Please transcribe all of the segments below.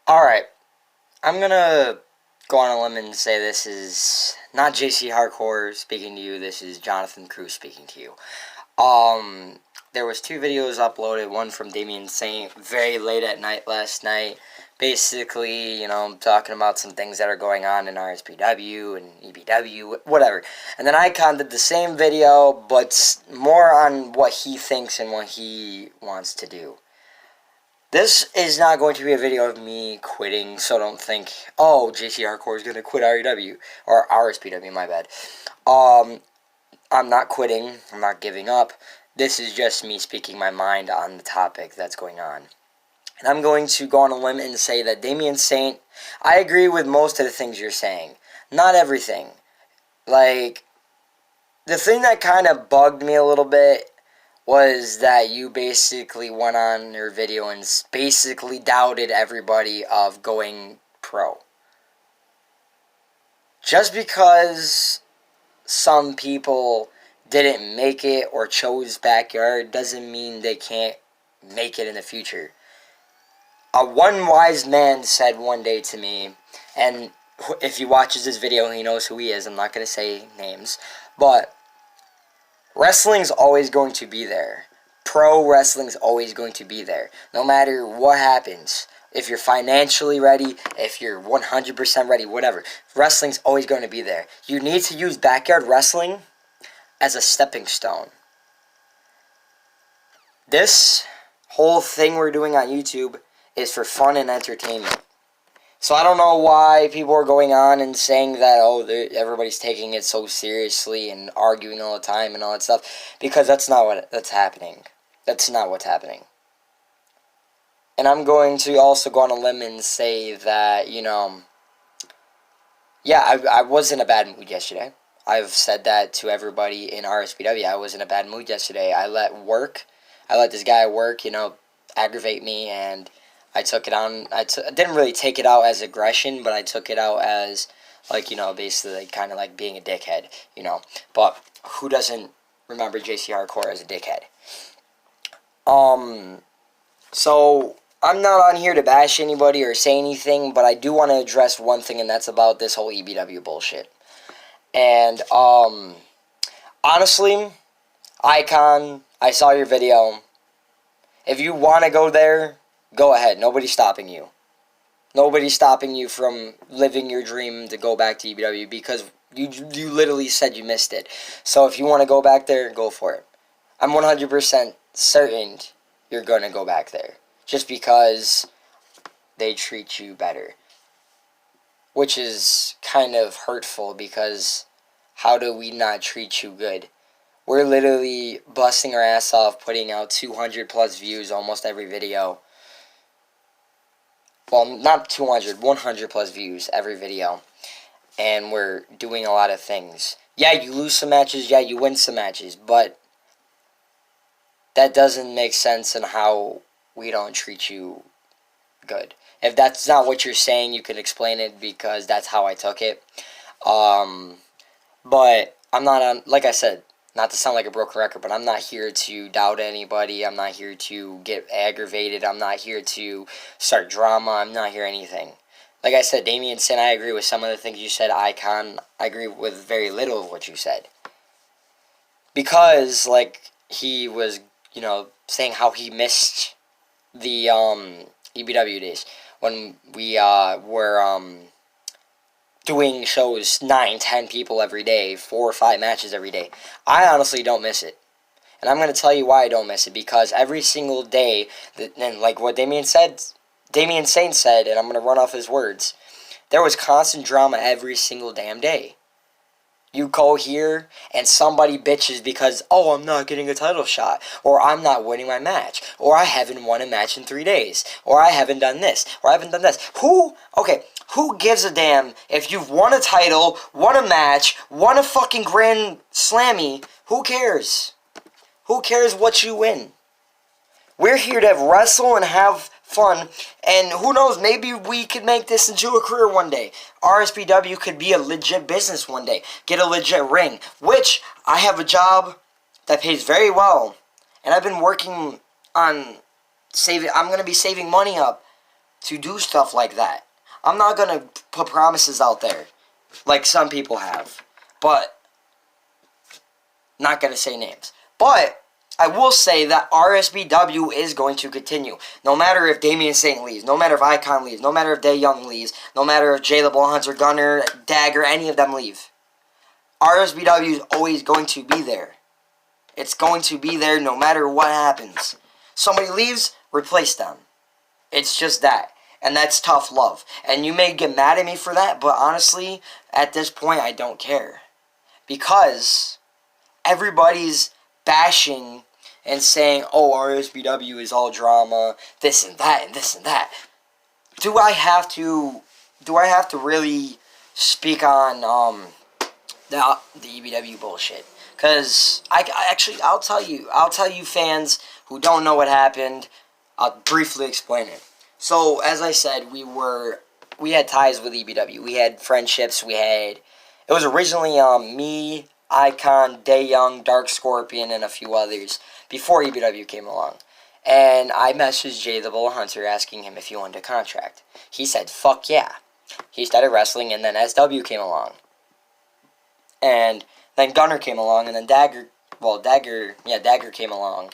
Alright, I'm gonna go on a limb and say this is not JC Hardcore speaking to you, this is Jonathan Cruz speaking to you. There was two videos uploaded, one from Damien Saint very late at night last night. Basically, talking about some things that are going on in RSPW and EBW, whatever. And then Icon did the same video, but more on what he thinks and what he wants to do. This is not going to be a video of me quitting, so don't think, oh, JC Hardcore is going to quit REW, or RSPW, my bad. I'm not quitting, I'm not giving up. This is just me speaking my mind on the topic that's going on. And I'm going to go on a limb and say that Damien Saint, I agree with most of the things you're saying. Not everything. Like, the thing that kind of bugged me a little bit was that you basically went on your video and basically doubted everybody of going pro. Just because some people didn't make it or chose backyard doesn't mean they can't make it in the future. One wise man said one day to me, and if he watches this video, he knows who he is. I'm not going to say names, but wrestling's always going to be there. Pro wrestling's always going to be there. No matter what happens. If you're financially ready, if you're 100% ready, whatever. Wrestling's always going to be there. You need to use backyard wrestling as a stepping stone. This whole thing we're doing on YouTube is for fun and entertainment. So I don't know why people are going on and saying that, oh, everybody's taking it so seriously and arguing all the time and all that stuff, because that's not that's happening. That's not what's happening. And I'm going to also go on a limb and say that, yeah, I was in a bad mood yesterday. I've said that to everybody in RSPW. I was in a bad mood yesterday. I let this guy at work, aggravate me, and I took it on. I didn't really take it out as aggression, but I took it out as, basically kind of like being a dickhead, But who doesn't remember JC Hardcore as a dickhead? So I'm not on here to bash anybody or say anything, but I do want to address one thing, and that's about this whole EBW bullshit. And, honestly, Icon, I saw your video. If you want to go there, go ahead. Nobody's stopping you. Nobody's stopping you from living your dream to go back to EBW, because you literally said you missed it. So if you want to go back there, go for it. I'm 100% certain you're going to go back there. Just because they treat you better. Which is kind of hurtful, because how do we not treat you good? We're literally busting our ass off, putting out 200 plus views almost every video. Well, not 200, 100 plus views every video. And we're doing a lot of things. Yeah, you lose some matches, yeah, you win some matches, but that doesn't make sense in how we don't treat you good. If that's not what you're saying, you can explain it, because that's how I took it. But I'm not on, like I said, not to sound like a broken record, but I'm not here to doubt anybody. I'm not here to get aggravated. I'm not here to start drama. I'm not here anything. Like I said, Damien Saint, I agree with some of the things you said. Icon, I agree with very little of what you said. Because, he was, saying how he missed the EBW days when we were doing shows 9, 10 people every day, 4 or 5 matches every day. I honestly don't miss it. And I'm going to tell you why I don't miss it. Because every single day, and like what Damien Saint said, and I'm going to run off his words, there was constant drama every single damn day. You go here, and somebody bitches because, oh, I'm not getting a title shot, or I'm not winning my match, or I haven't won a match in 3 days, or I haven't done this, or I haven't done this. Who gives a damn if you've won a title, won a match, won a fucking Grand Slammy? Who cares? Who cares what you win? We're here to wrestle and have fun, and who knows, maybe we could make this into a career one day. RSPW could be a legit business one day. Get a legit ring, which I have a job that pays very well, and I've been working on saving. I'm going to be saving money up to do stuff like that. I'm not going to put promises out there like some people have, but not going to say names. But I will say that RSBW is going to continue. No matter if Damian Saint leaves, no matter if Icon leaves, no matter if Dae Young leaves, no matter if Jay the Bull Hunter, Gunner, Dagger, any of them leave. RSBW is always going to be there. It's going to be there no matter what happens. Somebody leaves, replace them. It's just that. And that's tough love. And you may get mad at me for that, but honestly, at this point, I don't care. Because everybody's bashing and saying, oh, RSBW is all drama, this and that, and this and that. Do I have to really speak on the EBW bullshit? Because I'll tell you fans who don't know what happened, I'll briefly explain it. So, as I said, we had ties with EBW. We had friendships. It was originally me, Icon, Dae Young, Dark Scorpion, and a few others before EBW came along. And I messaged Jay the Bull Hunter asking him if he wanted a contract. He said, fuck yeah. He started wrestling, and then SW came along. And then Gunner came along, and then Dagger came along.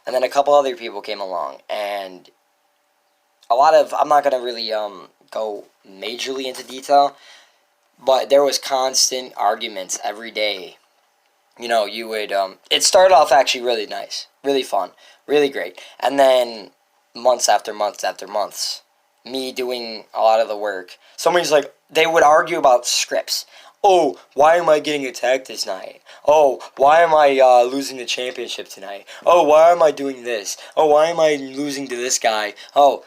And then a couple other people came along. And I'm not going to really go majorly into detail, but there was constant arguments every day. You know, you would, it started off actually really nice, really fun, really great. And then months after months after months, me doing a lot of the work, somebody's like, they would argue about scripts. Oh, why am I getting attacked this night? Oh, why am I losing the championship tonight? Oh, why am I doing this? Oh, why am I losing to this guy? Oh,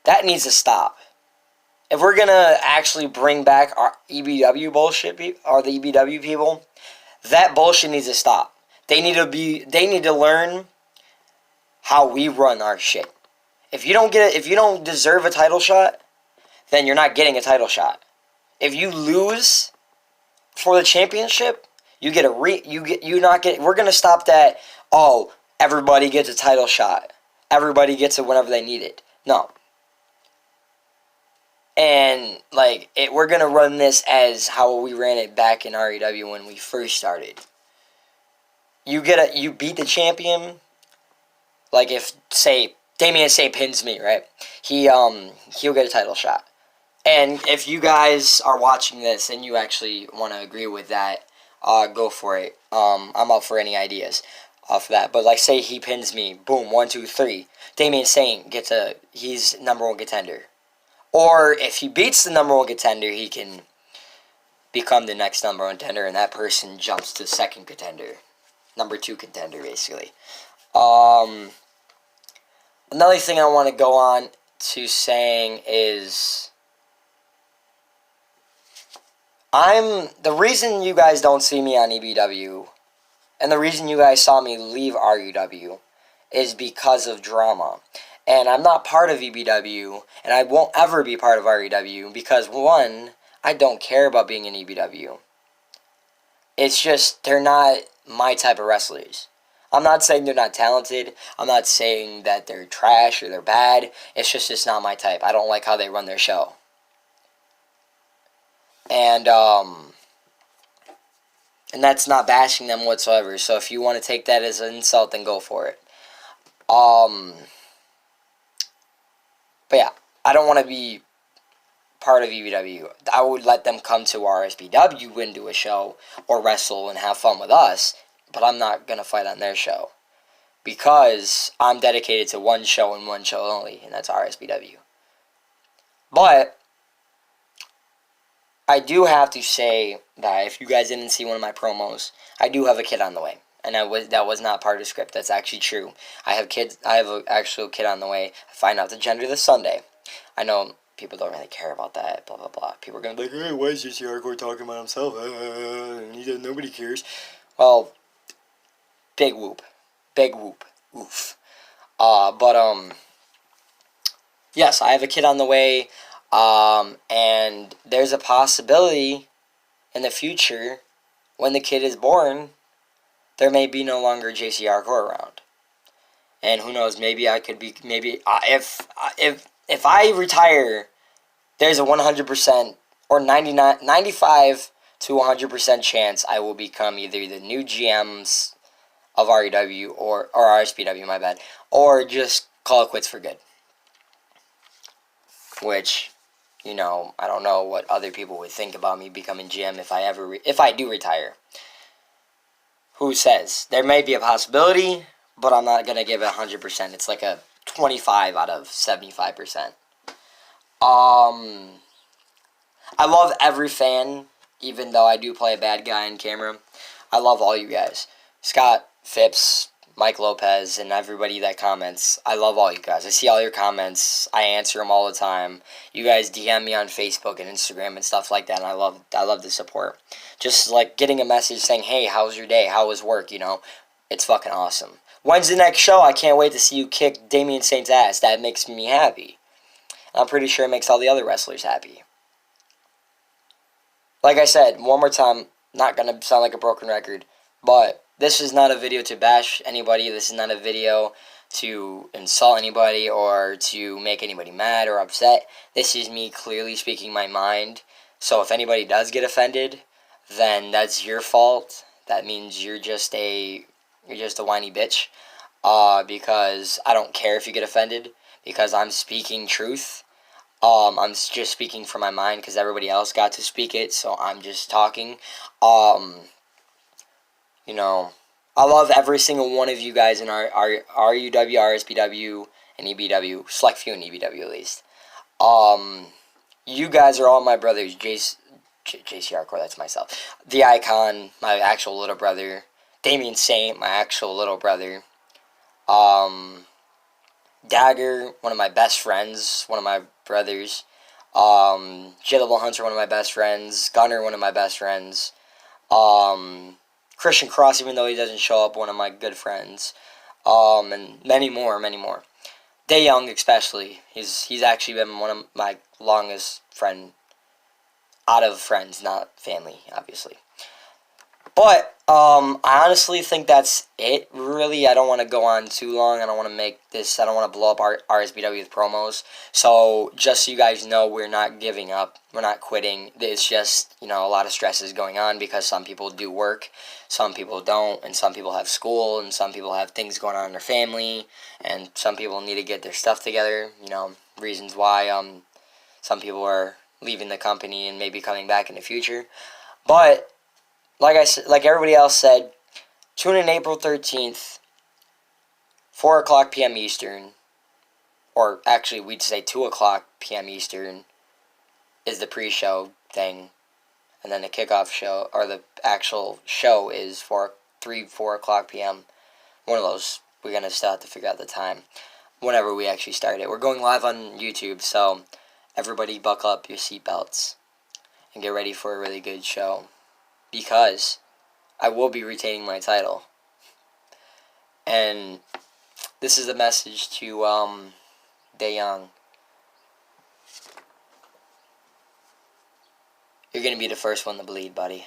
that needs to stop. If we're going to actually bring back our EBW bullshit, or the EBW people, that bullshit needs to stop. They need to learn how we run our shit. If you don't deserve a title shot, then you're not getting a title shot. If you lose for the championship, we're going to stop that, oh, everybody gets a title shot. Everybody gets it whenever they need it. No. And, we're going to run this as how we ran it back in REW when we first started. You beat the champion, like if, say, Damian Saint pins me, right? He'll get a title shot. And if you guys are watching this and you actually want to agree with that, go for it. I'm up for any ideas for that. But, say he pins me, boom, 1, 2, 3. Damian Saint he's number 1 contender. Or if he beats the number 1 contender, he can become the next number 1 contender, and that person jumps to second contender. Number 2 contender, basically. Another thing I want to go on to saying is, the reason you guys don't see me on EBW, and the reason you guys saw me leave RUW, is because of drama. And I'm not part of EBW, and I won't ever be part of REW, because, one, I don't care about being in EBW. It's just, they're not my type of wrestlers. I'm not saying they're not talented. I'm not saying that they're trash or they're bad. It's not my type. I don't like how they run their show. And that's not bashing them whatsoever. So if you want to take that as an insult, then go for it. But yeah, I don't want to be part of EBW. I would let them come to RSBW and do a show, or wrestle and have fun with us, but I'm not going to fight on their show. Because I'm dedicated to one show and one show only, and that's RSBW. But I do have to say that if you guys didn't see one of my promos, I do have a kid on the way. And that was not part of the script. That's actually true. I have an actual kid on the way. I find out the gender this Sunday. I know people don't really care about that, blah, blah, blah. People are going to be like, hey, why is JC Hardcore talking about himself? Nobody cares. Well, big whoop. Big whoop. Oof. Yes, I have a kid on the way. And there's a possibility in the future, when the kid is born, there may be no longer JC Hardcore around. And who knows, maybe I could be, if if I retire, there's a 100% or 95 to 100% chance I will become either the new GMs of REW or RSPW, my bad, or just call it quits for good. Which, you know, I don't know what other people would think about me becoming GM if I do retire. Who says? There may be a possibility, but I'm not gonna give it 100%. It's like a 25 out of 75%. I love every fan, even though I do play a bad guy on camera. I love all you guys. Scott, Phipps, Mike Lopez, and everybody that comments. I love all you guys. I see all your comments. I answer them all the time. You guys DM me on Facebook and Instagram and stuff like that, and I love the support. Just like getting a message saying, hey, how's your day? How was work? You know, it's fucking awesome. When's the next show? I can't wait to see you kick Damian Saint's ass. That makes me happy. I'm pretty sure it makes all the other wrestlers happy. Like I said, one more time, not going to sound like a broken record, but this is not a video to bash anybody. This is not a video to insult anybody or to make anybody mad or upset. This is me clearly speaking my mind. So if anybody does get offended, then that's your fault. That means you're just a whiny bitch. Because I don't care if you get offended, because I'm speaking truth. I'm just speaking from my mind because everybody else got to speak it, so I'm just talking. You know, I love every single one of you guys in our RUW, RSPW, and EBW, select few in EBW at least. You guys are all my brothers. JC Hardcore, that's myself. The Icon, my actual little brother. Damian Saint, my actual little brother. Dagger, one of my best friends, one of my brothers. Jitable Hunter, one of my best friends. Gunner, one of my best friends. Christian Cross, even though he doesn't show up, one of my good friends. And many more, many more. Day Young, especially. He's actually been one of my longest friend out of friends, not family, obviously. But I honestly think that's it, really. I don't want to go on too long. I don't want to blow up our RSBW with promos. So just so you guys know, we're not giving up. We're not quitting. It's just, you know, a lot of stress is going on because some people do work, some people don't, and some people have school, and some people have things going on in their family, and some people need to get their stuff together. You know, reasons why some people are leaving the company and maybe coming back in the future. But like everybody else said, tune in April 13th, 4 o'clock p.m. Eastern, or actually we'd say 2 o'clock p.m. Eastern is the pre-show thing, and then the kickoff show, or the actual show is 4 o'clock p.m. One of those. We're going to still have to figure out the time whenever we actually start it. We're going live on YouTube, so everybody buckle up your seatbelts and get ready for a really good show. Because I will be retaining my title. And this is a message to Day Young. You're going to be the first one to bleed, buddy.